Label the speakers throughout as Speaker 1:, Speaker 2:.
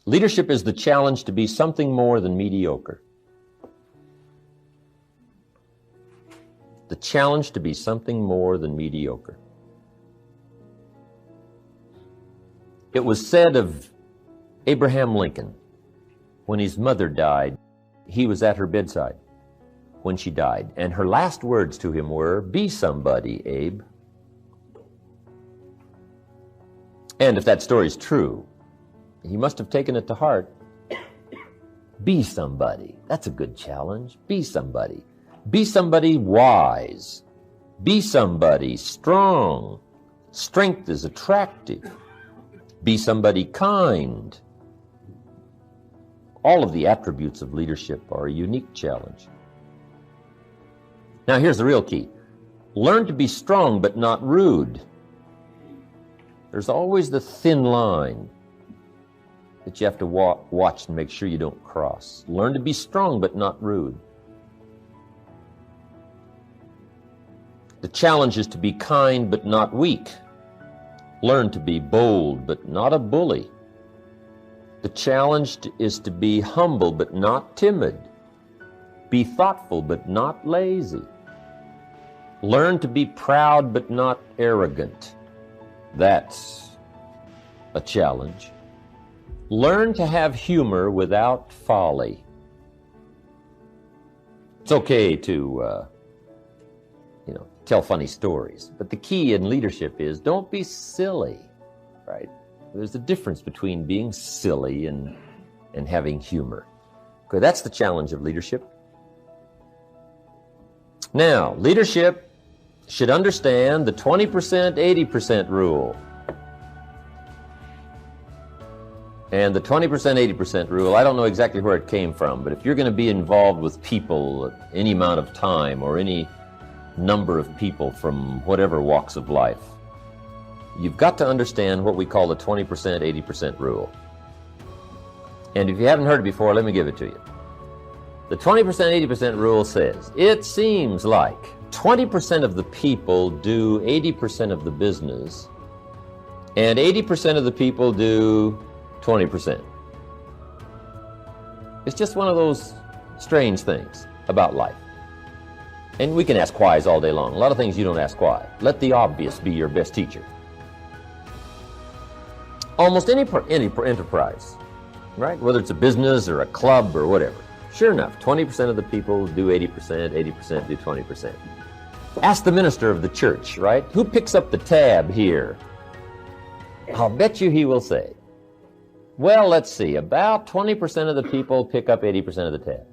Speaker 1: Leadership is the challenge to be something more than mediocre. The challenge to be something more than mediocre. It was said of Abraham Lincoln, when his mother died, he was at her bedside when she died, and her last words to him were, "Be somebody, Abe." And if that story is true, he must have taken it to heart. Be somebody. That's a good challenge. Be somebody. Be somebody wise. Be somebody strong. Strength is attractive. Be somebody kind. All of the attributes of leadership are a unique challenge. Now here's the real key. Learn to be strong but not rude. There's always the thin line that you have to watch and make sure you don't cross. Learn to be strong but not rude. The challenge is to be kind but not weak. Learn to be bold but not a bully. The challenge is to be humble but not timid. Be thoughtful but not lazy. Learn to be proud but not arrogant. That's a challenge. Learn to have humor without folly. It's okay to tell funny stories, but the key in leadership is don't be silly, right? There's a difference between being silly and having humor. Okay, that's the challenge of leadership. Now, leadership should understand the 20%, 80% rule. And the 20%, 80% rule, I don't know exactly where it came from, but if you're going to be involved with people any amount of time or any number of people from whatever walks of life, you've got to understand what we call the 20%, 80% rule. And if you haven't heard it before, let me give it to you. The 20%, 80% rule says, it seems like 20% of the people do 80% of the business, and 80% of the people do 20%. It's just one of those strange things about life. And we can ask whys all day long. A lot of things you don't ask why. Let the obvious be your best teacher. Almost any enterprise, right? Whether it's a business or a club or whatever. Sure enough, 20% of the people do 80%, 80% do 20%. Ask the minister of the church, right? Who picks up the tab here? I'll bet you he will say, well, let's see, about 20% of the people pick up 80% of the tab.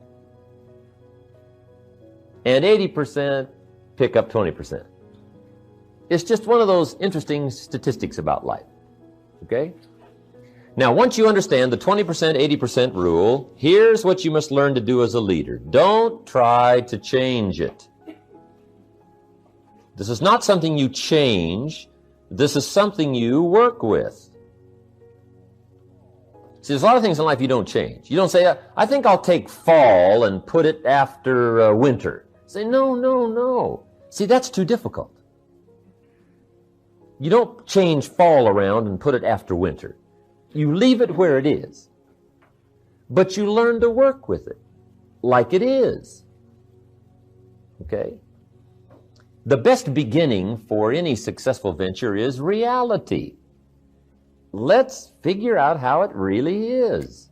Speaker 1: And 80% pick up 20%. It's just one of those interesting statistics about life, okay? Now, once you understand the 20%, 80% rule, here's what you must learn to do as a leader. Don't try to change it. This is not something you change. This is something you work with. See, there's a lot of things in life you don't change. You don't say, I think I'll take fall and put it after winter. Say, no. See, that's too difficult. You don't change fall around and put it after winter. You leave it where it is. But you learn to work with it like it is. Okay? The best beginning for any successful venture is reality. Let's figure out how it really is.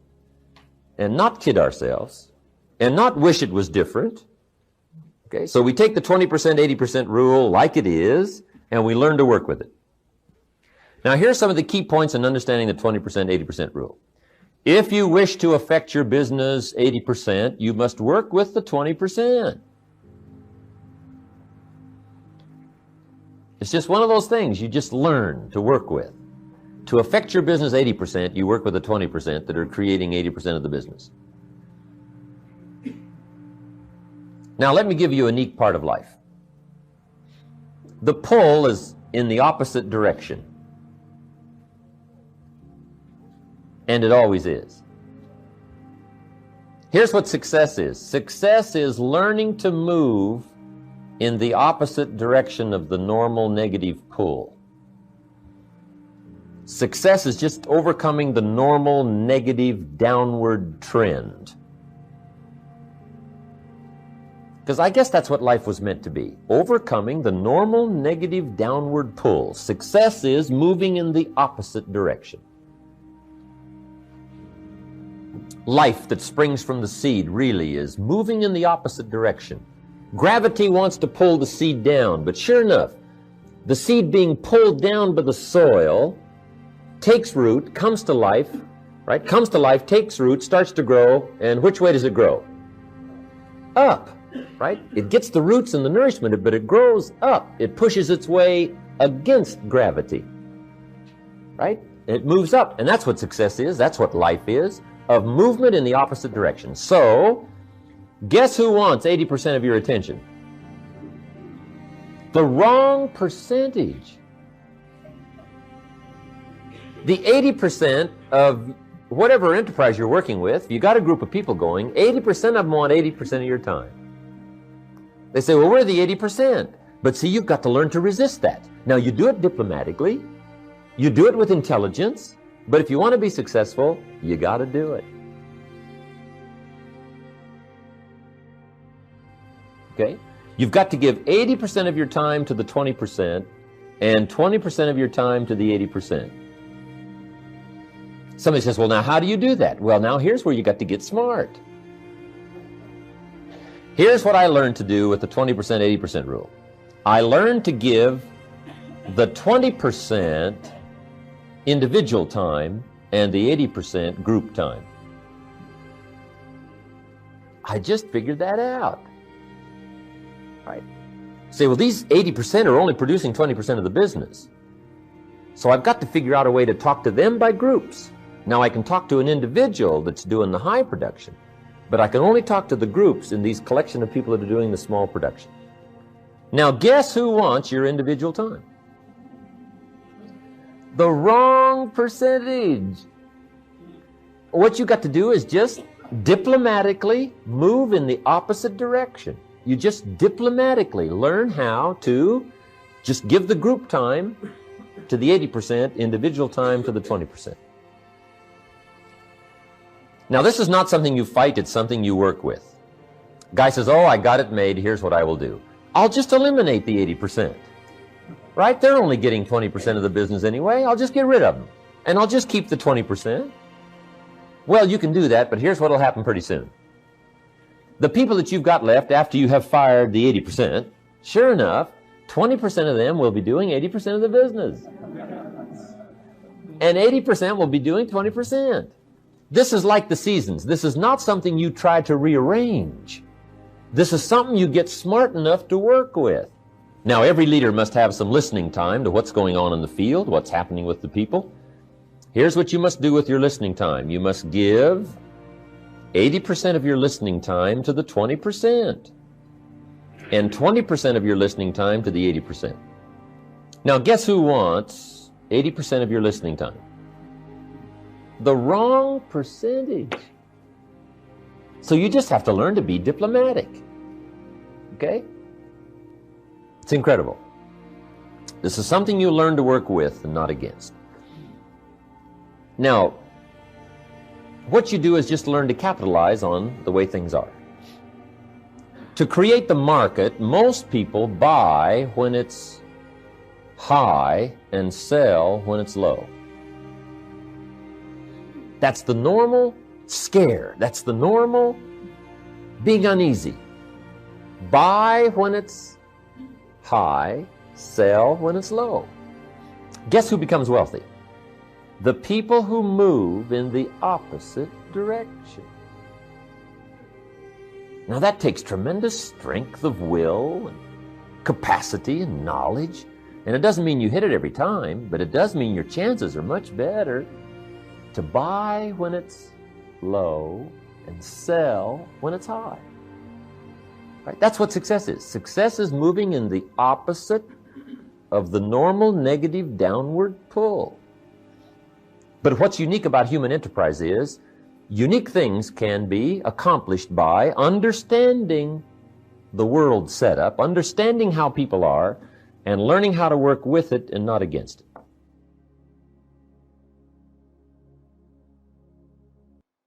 Speaker 1: And not kid ourselves. And not wish it was different. Okay, so we take the 20%, 80% rule like it is, and we learn to work with it. Now, here's some of the key points in understanding the 20%, 80% rule. If you wish to affect your business 80%, you must work with the 20%. It's just one of those things you just learn to work with. To affect your business 80%, you work with the 20% that are creating 80% of the business. Now, let me give you a unique part of life. The pull is in the opposite direction. And it always is. Here's what success is. Success is learning to move in the opposite direction of the normal negative pull. Success is just overcoming the normal negative downward trend. Because I guess that's what life was meant to be. Overcoming the normal negative downward pull. Success is moving in the opposite direction. Life that springs from the seed really is moving in the opposite direction. Gravity wants to pull the seed down, but sure enough, the seed being pulled down by the soil takes root, comes to life, right? Comes to life, takes root, starts to grow, and which way does it grow? Up, right? It gets the roots and the nourishment, but it grows up. It pushes its way against gravity, right? It moves up, and that's what success is, that's what life is, of movement in the opposite direction. So, guess who wants 80% of your attention? The wrong percentage. The 80% of whatever enterprise you're working with, you got a group of people going, 80% of them want 80% of your time. They say, well, we're the 80%. But see, you've got to learn to resist that. Now, you do it diplomatically, you do it with intelligence, but if you want to be successful, you got to do it. Okay? You've got to give 80% of your time to the 20% and 20% of your time to the 80%. Somebody says, well, now how do you do that? Well, now here's where you got to get smart. Here's what I learned to do with the 20%, 80% rule. I learned to give the 20% individual time and the 80% group time. I just figured that out. Right? Say, well, these 80% are only producing 20% of the business. So I've got to figure out a way to talk to them by groups. Now I can talk to an individual that's doing the high production, but I can only talk to the groups in these collection of people that are doing the small production. Now guess who wants your individual time? The wrong percentage. What you got to do is just diplomatically move in the opposite direction. You just diplomatically learn how to just give the group time to the 80%, individual time to the 20%. Now, this is not something you fight, it's something you work with. Guy says, oh, I got it made, here's what I will do. I'll just eliminate the 80%. Right? They're only getting 20% of the business anyway. I'll just get rid of them. And I'll just keep the 20%. Well, you can do that, but here's what will happen pretty soon. The people that you've got left after you have fired the 80%, sure enough, 20% of them will be doing 80% of the business. And 80% will be doing 20%. This is like the seasons. This is not something you try to rearrange. This is something you get smart enough to work with. Now, every leader must have some listening time to what's going on in the field, what's happening with the people. Here's what you must do with your listening time. You must give 80% of your listening time to the 20% and 20% of your listening time to the 80%. Now, guess who wants 80% of your listening time? The wrong percentage. So you just have to learn to be diplomatic. Okay? It's incredible. This is something you learn to work with and not against. Now, what you do is just learn to capitalize on the way things are. To create the market, most people buy when it's high and sell when it's low. That's the normal scare. That's the normal being uneasy. Buy when it's high, sell when it's low. Guess who becomes wealthy? The people who move in the opposite direction. Now that takes tremendous strength of will and capacity and knowledge. And it doesn't mean you hit it every time, but it does mean your chances are much better to buy when it's low and sell when it's high. Right? That's what success is. Success is moving in the opposite of the normal negative downward pull. But what's unique about human enterprise is unique things can be accomplished by understanding the world setup, understanding how people are, and learning how to work with it and not against it.